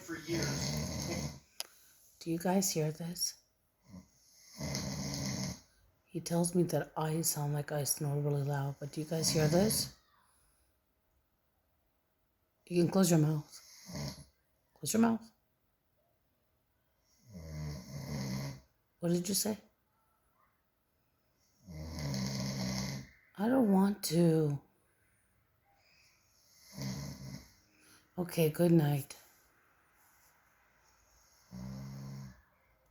for years. Do you guys hear this? He tells me that I sound like I snore really loud, but do you guys hear this? You can close your mouth. Close your mouth. What did you say? I don't want to. Okay, good night.